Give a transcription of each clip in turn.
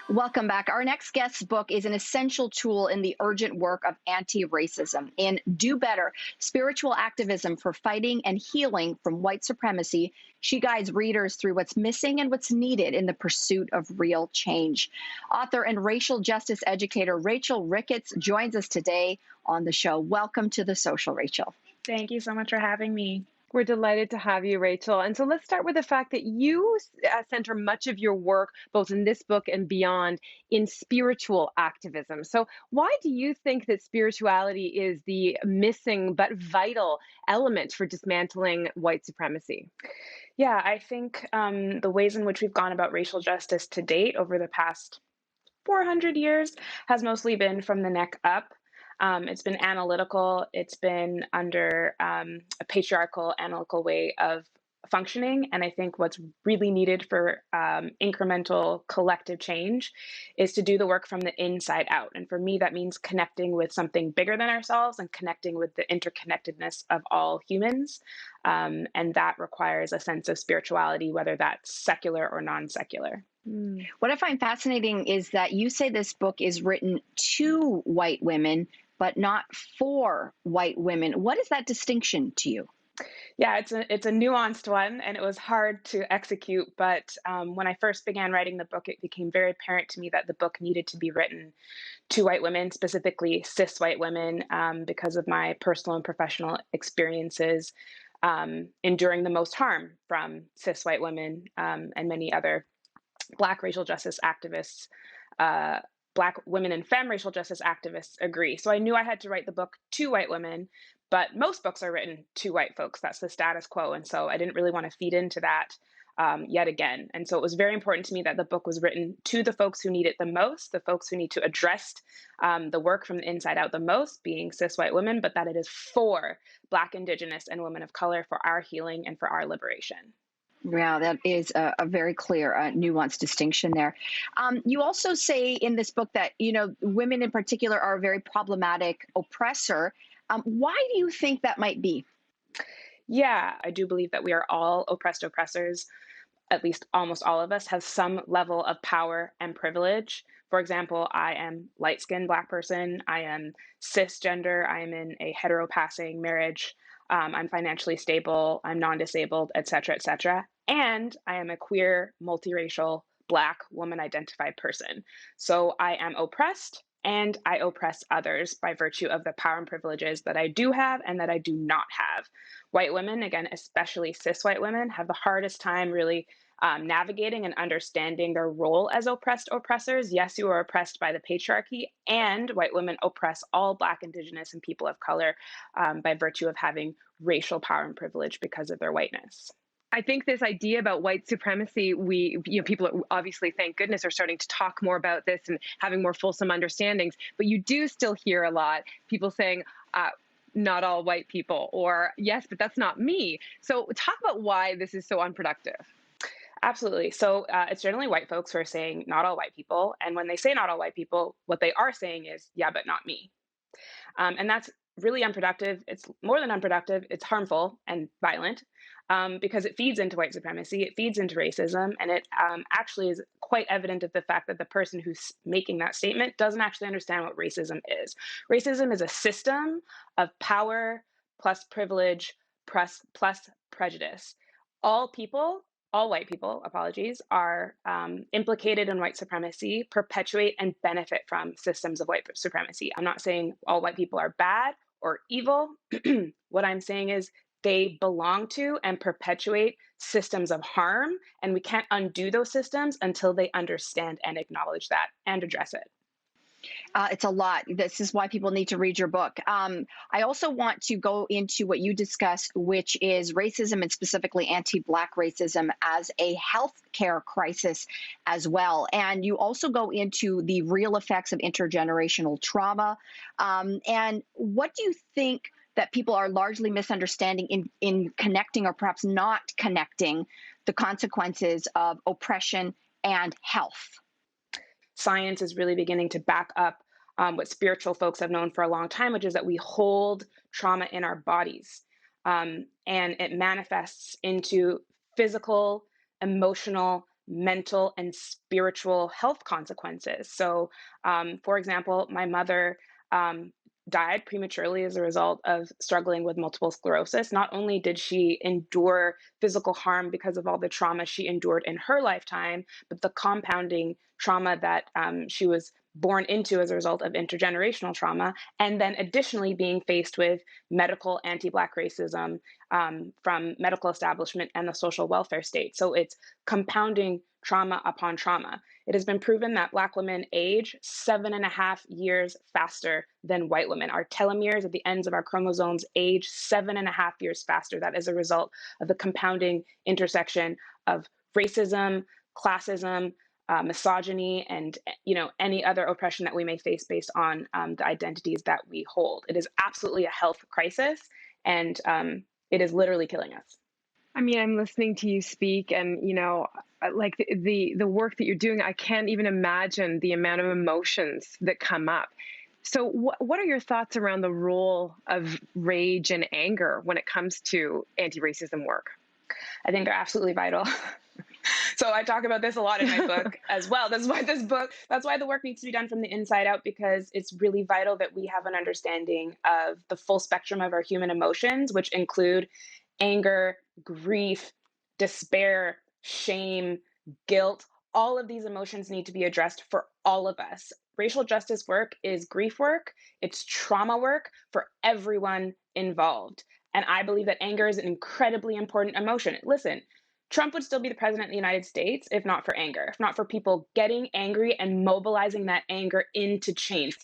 Welcome back. Our next guest's book is an essential tool in the urgent work of anti-racism. In Do Better, Spiritual Activism for Fighting and Healing from White Supremacy, she guides readers through what's missing and what's needed in the pursuit of real change. Author and racial justice educator Rachel Ricketts joins us today on the show. Welcome to The Social, Rachel. Thank you so much for having me. We're delighted to have you, Rachel. And so let's start with the fact that you center much of your work, both in this book and beyond, in spiritual activism. So why do you think that spirituality is the missing but vital element for dismantling white supremacy? Yeah, I think the ways in which we've gone about racial justice to date over the past 400 years has mostly been from the neck up. It's been analytical. It's been under a patriarchal, analytical way of functioning. And I think what's really needed for incremental collective change is to do the work from the inside out. And for me, that means connecting with something bigger than ourselves and connecting with the interconnectedness of all humans. And that requires a sense of spirituality, whether that's secular or non-secular. What I find fascinating is that you say this book is written to white women, but not for white women. What is that distinction to you? Yeah, it's a nuanced one, and it was hard to execute. But when I first began writing the book, it became very apparent to me that the book needed to be written to white women, specifically cis white women, because of my personal and professional experiences enduring the most harm from cis white women and many other Black racial justice activists. Black women and femme racial justice activists agree. So I knew I had to write the book to white women, but most books are written to white folks. That's the status quo. And so I didn't really want to feed into that yet again. And so it was very important to me that the book was written to the folks who need it the most, the folks who need to address the work from the inside out the most, being cis white women, but that it is for Black, Indigenous, and women of color, for our healing and for our liberation. Yeah, that is a very clear, nuanced distinction there. You also say in this book that, women in particular are a very problematic oppressor. Why do you think that might be? Yeah, I do believe that we are all oppressed oppressors. At least almost all of us have some level of power and privilege. For example, I am light-skinned Black person. I am cisgender. I am in a hetero-passing marriage. I'm financially stable. I'm non-disabled, et cetera, et cetera. And I am a queer, multiracial, Black woman-identified person. So I am oppressed and I oppress others by virtue of the power and privileges that I do have and that I do not have. White women, again, especially cis white women, have the hardest time really navigating and understanding their role as oppressed oppressors. Yes, you are oppressed by the patriarchy, and white women oppress all Black, Indigenous, and people of color by virtue of having racial power and privilege because of their whiteness. I think this idea about white supremacy, people are obviously, thank goodness, are starting to talk more about this and having more fulsome understandings. But you do still hear a lot people saying, not all white people, or yes, but that's not me. So talk about why this is so unproductive. Absolutely. So it's generally white folks who are saying not all white people. And when they say not all white people, what they are saying is, yeah, but not me. And that's really unproductive. It's more than unproductive. It's harmful and violent because it feeds into white supremacy. It feeds into racism. And it actually is quite evident of the fact that the person who's making that statement doesn't actually understand what racism is. Racism is a system of power plus privilege plus prejudice. All white people, are implicated in white supremacy, perpetuate and benefit from systems of white supremacy. I'm not saying all white people are bad or evil. What I'm saying is they belong to and perpetuate systems of harm, and we can't undo those systems until they understand and acknowledge that and address it. It's a lot. This is why people need to read your book. I also want to go into what you discussed, which is racism and specifically anti-Black racism as a healthcare crisis as well. And you also go into the real effects of intergenerational trauma. And what do you think that people are largely misunderstanding in connecting or perhaps not connecting the consequences of oppression and health? Science is really beginning to back up what spiritual folks have known for a long time, which is that we hold trauma in our bodies. And it manifests into physical, emotional, mental and spiritual health consequences. So, for example, my mother died prematurely as a result of struggling with multiple sclerosis. Not only did she endure physical harm because of all the trauma she endured in her lifetime, but the compounding trauma that she was born into as a result of intergenerational trauma, and then additionally being faced with medical anti-Black racism from medical establishment and the social welfare state. So it's compounding trauma upon trauma. It has been proven that Black women age 7.5 years faster than white women. Our telomeres at the ends of our chromosomes age 7.5 years faster. That is a result of the compounding intersection of racism, classism, misogyny, and any other oppression that we may face based on the identities that we hold. It is absolutely a health crisis, and it is literally killing us. I mean, I'm listening to you speak, and like the work that you're doing, I can't even imagine the amount of emotions that come up. So, what are your thoughts around the role of rage and anger when it comes to anti-racism work? I think they're absolutely vital. So I talk about this a lot in my book as well. That's why the work needs to be done from the inside out, because it's really vital that we have an understanding of the full spectrum of our human emotions, which include anger, grief, despair, shame, guilt. All of these emotions need to be addressed for all of us. Racial justice work is grief work. It's trauma work for everyone involved. And I believe that anger is an incredibly important emotion. Listen, Trump would still be the president of the United States if not for anger, if not for people getting angry and mobilizing that anger into change.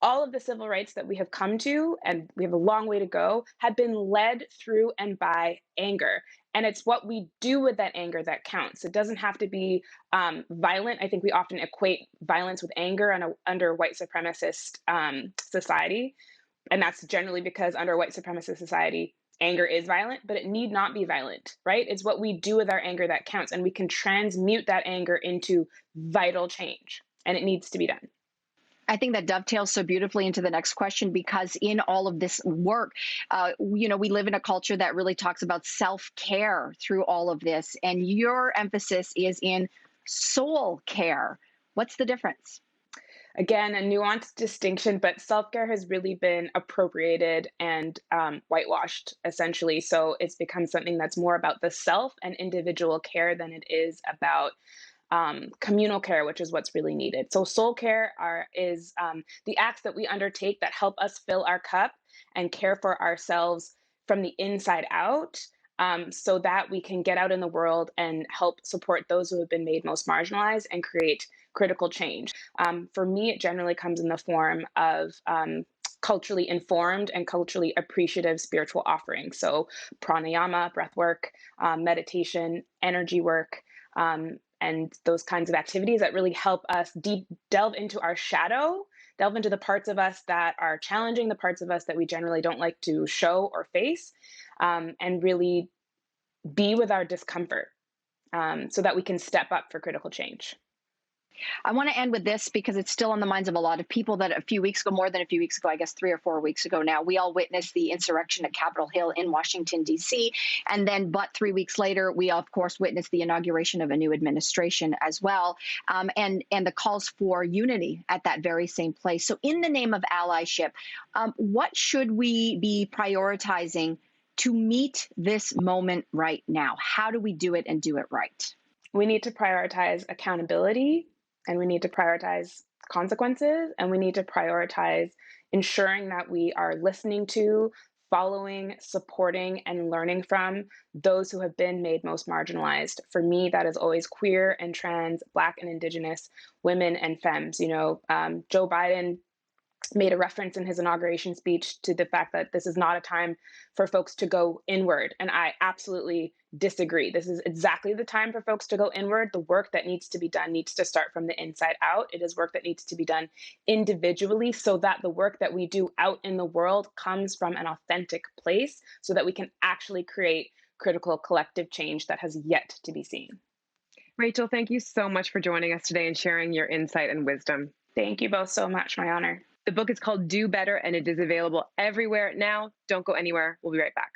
All of the civil rights that we have come to, and we have a long way to go, have been led through and by anger. And it's what we do with that anger that counts. It doesn't have to be violent. I think we often equate violence with anger under white supremacist society. And that's generally because under white supremacist society, anger is violent, but it need not be violent, right? It's what we do with our anger that counts. And we can transmute that anger into vital change. And it needs to be done. I think that dovetails so beautifully into the next question, because in all of this work, we live in a culture that really talks about self-care through all of this. And your emphasis is in soul care. What's the difference? Again, a nuanced distinction, but self-care has really been appropriated and whitewashed, essentially. So it's become something that's more about the self and individual care than it is about communal care, which is what's really needed. So soul care is the acts that we undertake that help us fill our cup and care for ourselves from the inside out, so that we can get out in the world and help support those who have been made most marginalized and create critical change. For me, it generally comes in the form of culturally informed and culturally appreciative spiritual offerings. So pranayama, breath work, meditation, energy work, and those kinds of activities that really help us delve into our shadow, delve into the parts of us that are challenging, the parts of us that we generally don't like to show or face, and really be with our discomfort, so that we can step up for critical change. I want to end with this because it's still on the minds of a lot of people that a few weeks ago, more than a few weeks ago, I guess 3 or 4 weeks ago now, we all witnessed the insurrection at Capitol Hill in Washington, D.C. But 3 weeks later, we, of course, witnessed the inauguration of a new administration as well, and the calls for unity at that very same place. So in the name of allyship, what should we be prioritizing to meet this moment right now? How do we do it and do it right? We need to prioritize accountability, and we need to prioritize consequences, and we need to prioritize ensuring that we are listening to, following, supporting, and learning from those who have been made most marginalized. For me, that is always queer and trans, Black and Indigenous women and femmes. Joe Biden made a reference in his inauguration speech to the fact that this is not a time for folks to go inward. And I absolutely disagree. This is exactly the time for folks to go inward. The work that needs to be done needs to start from the inside out. It is work that needs to be done individually so that the work that we do out in the world comes from an authentic place so that we can actually create critical collective change that has yet to be seen. Rachel, thank you so much for joining us today and sharing your insight and wisdom. Thank you both so much. My honor. The book is called Do Better, and it is available everywhere now. Don't go anywhere. We'll be right back.